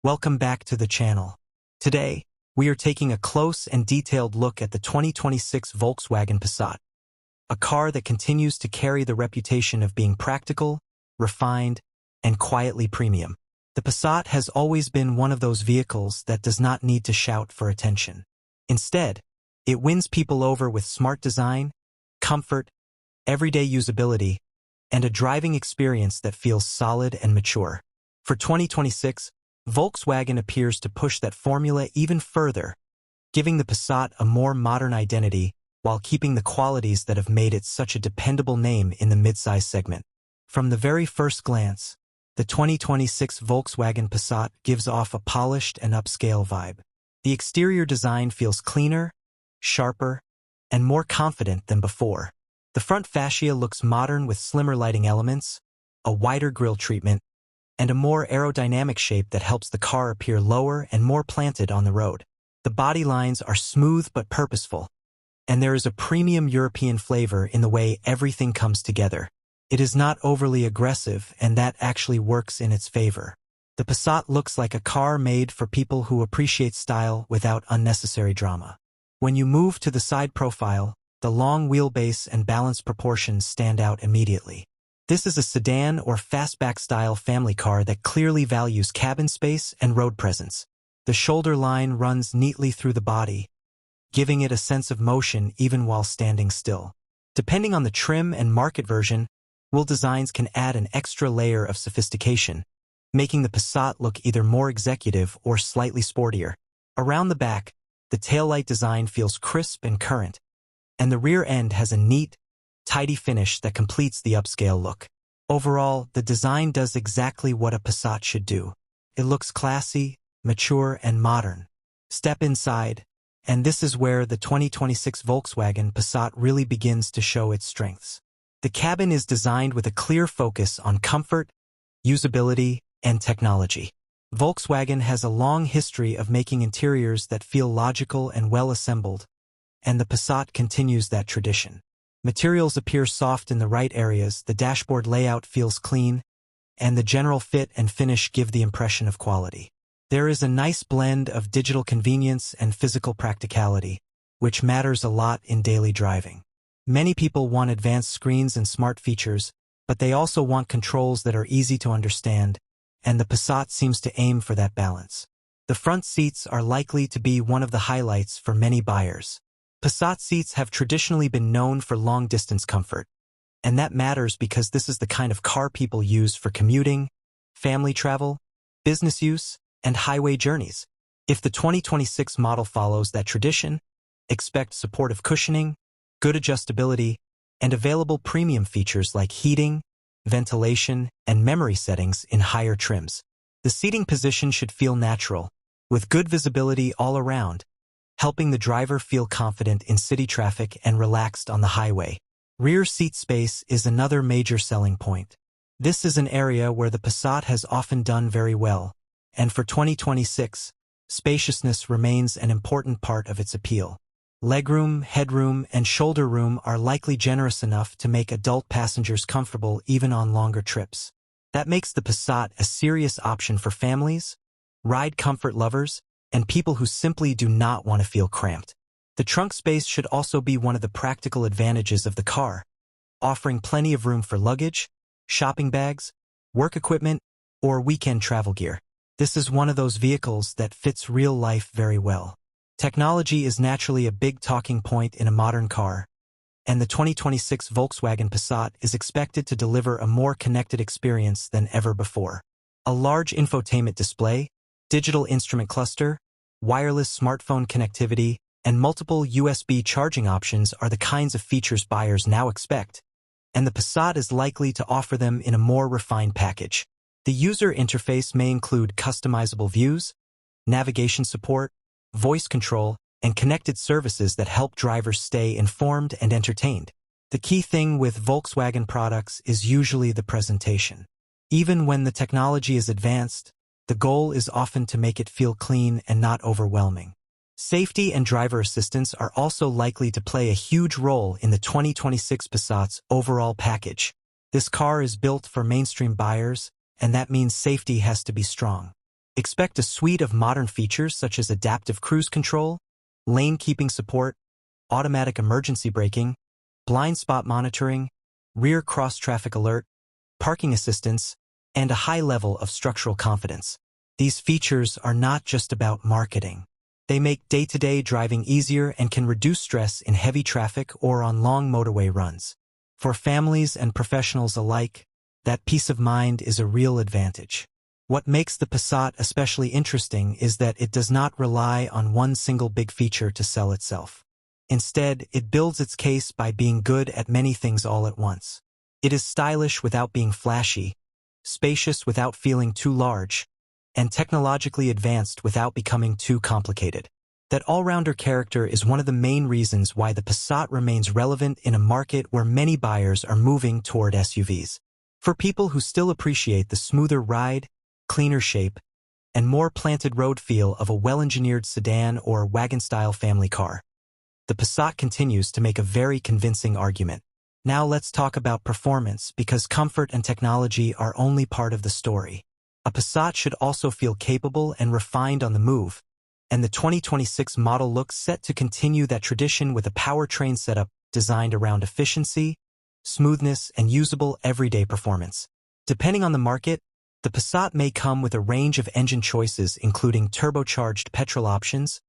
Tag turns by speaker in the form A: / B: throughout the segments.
A: Welcome back to the channel. Today, we are taking a close and detailed look at the 2026 Volkswagen Passat, a car that continues to carry the reputation of being practical, refined, and quietly premium. The Passat has always been one of those vehicles that does not need to shout for attention. Instead, it wins people over with smart design, comfort, everyday usability, and a driving experience that feels solid and mature. For 2026, Volkswagen appears to push that formula even further, giving the Passat a more modern identity while keeping the qualities that have made it such a dependable name in the midsize segment. From the very first glance, the 2026 Volkswagen Passat gives off a polished and upscale vibe. The exterior design feels cleaner, sharper, and more confident than before. The front fascia looks modern with slimmer lighting elements, a wider grille treatment, and a more aerodynamic shape that helps the car appear lower and more planted on the road. The body lines are smooth but purposeful, and there is a premium European flavor in the way everything comes together. It is not overly aggressive, and that actually works in its favor. The Passat looks like a car made for people who appreciate style without unnecessary drama. When you move to the side profile, the long wheelbase and balanced proportions stand out immediately. This is a sedan or fastback-style family car that clearly values cabin space and road presence. The shoulder line runs neatly through the body, giving it a sense of motion even while standing still. Depending on the trim and market version, wheel designs can add an extra layer of sophistication, making the Passat look either more executive or slightly sportier. Around the back, the taillight design feels crisp and current, and the rear end has a neat, tidy finish that completes the upscale look. Overall, the design does exactly what a Passat should do. It looks classy, mature, and modern. Step inside, and this is where the 2026 Volkswagen Passat really begins to show its strengths. The cabin is designed with a clear focus on comfort, usability, and technology. Volkswagen has a long history of making interiors that feel logical and well-assembled, and the Passat continues that tradition. Materials appear soft in the right areas, the dashboard layout feels clean, and the general fit and finish give the impression of quality. There is a nice blend of digital convenience and physical practicality, which matters a lot in daily driving. Many people want advanced screens and smart features, but they also want controls that are easy to understand, and the Passat seems to aim for that balance. The front seats are likely to be one of the highlights for many buyers. Passat seats have traditionally been known for long-distance comfort, and that matters because this is the kind of car people use for commuting, family travel, business use, and highway journeys. If the 2026 model follows that tradition, expect supportive cushioning, good adjustability, and available premium features like heating, ventilation, and memory settings in higher trims. The seating position should feel natural, with good visibility all around, helping the driver feel confident in city traffic and relaxed on the highway. Rear seat space is another major selling point. This is an area where the Passat has often done very well, and for 2026, spaciousness remains an important part of its appeal. Legroom, headroom, and shoulder room are likely generous enough to make adult passengers comfortable even on longer trips. That makes the Passat a serious option for families, ride comfort lovers, and people who simply do not want to feel cramped. The trunk space should also be one of the practical advantages of the car, offering plenty of room for luggage, shopping bags, work equipment, or weekend travel gear. This is one of those vehicles that fits real life very well. Technology is naturally a big talking point in a modern car, and the 2026 Volkswagen Passat is expected to deliver a more connected experience than ever before. A large infotainment display, digital instrument cluster, wireless smartphone connectivity, and multiple USB charging options are the kinds of features buyers now expect, and the Passat is likely to offer them in a more refined package. The user interface may include customizable views, navigation support, voice control, and connected services that help drivers stay informed and entertained. The key thing with Volkswagen products is usually the presentation. Even when the technology is advanced, the goal is often to make it feel clean and not overwhelming. Safety and driver assistance are also likely to play a huge role in the 2026 Passat's overall package. This car is built for mainstream buyers, and that means safety has to be strong. Expect a suite of modern features such as adaptive cruise control, lane keeping support, automatic emergency braking, blind spot monitoring, rear cross-traffic alert, parking assistance, and a high level of structural confidence. These features are not just about marketing. They make day-to-day driving easier and can reduce stress in heavy traffic or on long motorway runs. For families and professionals alike, that peace of mind is a real advantage. What makes the Passat especially interesting is that it does not rely on one single big feature to sell itself. Instead, it builds its case by being good at many things all at once. It is stylish without being flashy, spacious without feeling too large, and technologically advanced without becoming too complicated. That all-rounder character is one of the main reasons why the Passat remains relevant in a market where many buyers are moving toward SUVs. For people who still appreciate the smoother ride, cleaner shape, and more planted road feel of a well-engineered sedan or wagon-style family car, the Passat continues to make a very convincing argument. Now let's talk about performance, because comfort and technology are only part of the story. A Passat should also feel capable and refined on the move, and the 2026 model looks set to continue that tradition with a powertrain setup designed around efficiency, smoothness, and usable everyday performance. Depending on the market, the Passat may come with a range of engine choices including turbocharged petrol options,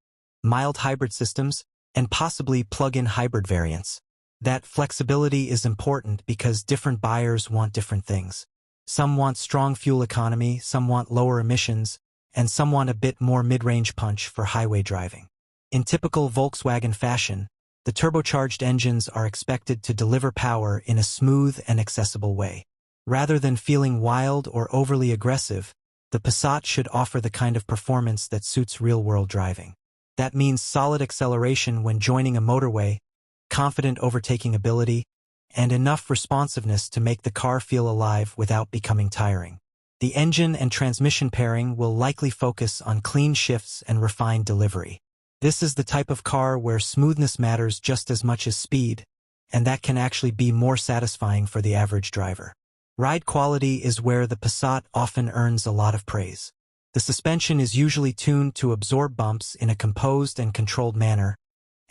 A: mild hybrid systems, and possibly plug-in hybrid variants. That flexibility is important because different buyers want different things. Some want strong fuel economy, some want lower emissions, and some want a bit more mid-range punch for highway driving. In typical Volkswagen fashion, the turbocharged engines are expected to deliver power in a smooth and accessible way. Rather than feeling wild or overly aggressive, the Passat should offer the kind of performance that suits real-world driving. That means solid acceleration when joining a motorway, confident overtaking ability, and enough responsiveness to make the car feel alive without becoming tiring. The engine and transmission pairing will likely focus on clean shifts and refined delivery. This is the type of car where smoothness matters just as much as speed, and that can actually be more satisfying for the average driver. Ride quality is where the Passat often earns a lot of praise. The suspension is usually tuned to absorb bumps in a composed and controlled manner,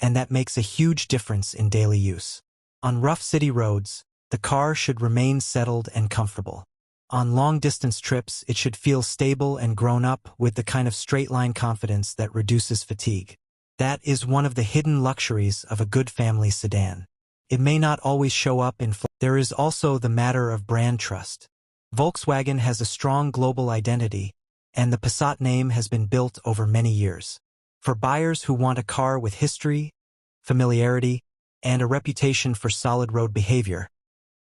A: and that makes a huge difference in daily use. On rough city roads, the car should remain settled and comfortable. On long-distance trips, it should feel stable and grown up with the kind of straight-line confidence that reduces fatigue. That is one of the hidden luxuries of a good family sedan. It may not always show up in There is also the matter of brand trust. Volkswagen has a strong global identity, and the Passat name has been built over many years. For buyers who want a car with history, familiarity, and a reputation for solid road behavior,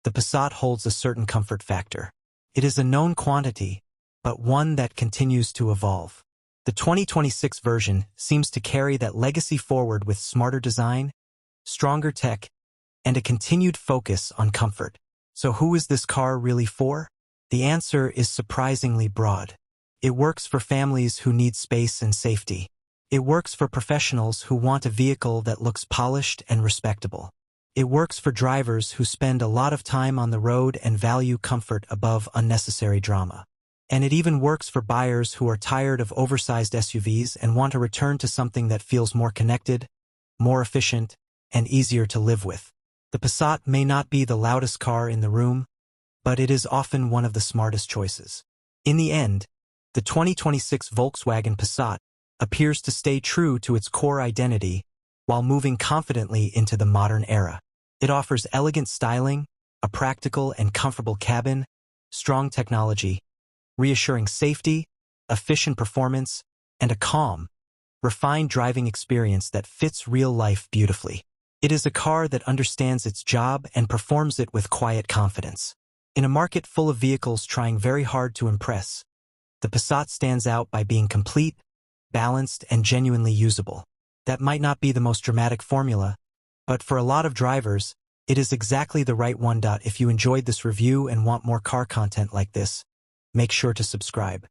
A: the Passat holds a certain comfort factor. It is a known quantity, but one that continues to evolve. The 2026 version seems to carry that legacy forward with smarter design, stronger tech, and a continued focus on comfort. So who is this car really for? The answer is surprisingly broad. It works for families who need space and safety. It works for professionals who want a vehicle that looks polished and respectable. It works for drivers who spend a lot of time on the road and value comfort above unnecessary drama. And it even works for buyers who are tired of oversized SUVs and want to return to something that feels more connected, more efficient, and easier to live with. The Passat may not be the loudest car in the room, but it is often one of the smartest choices. In the end, the 2026 Volkswagen Passat appears to stay true to its core identity while moving confidently into the modern era. It offers elegant styling, a practical and comfortable cabin, strong technology, reassuring safety, efficient performance, and a calm, refined driving experience that fits real life beautifully. It is a car that understands its job and performs it with quiet confidence. In a market full of vehicles trying very hard to impress, the Passat stands out by being complete, balanced, and genuinely usable. That might not be the most dramatic formula, but for a lot of drivers, it is exactly the right one. If you enjoyed this review and want more car content like this, make sure to subscribe.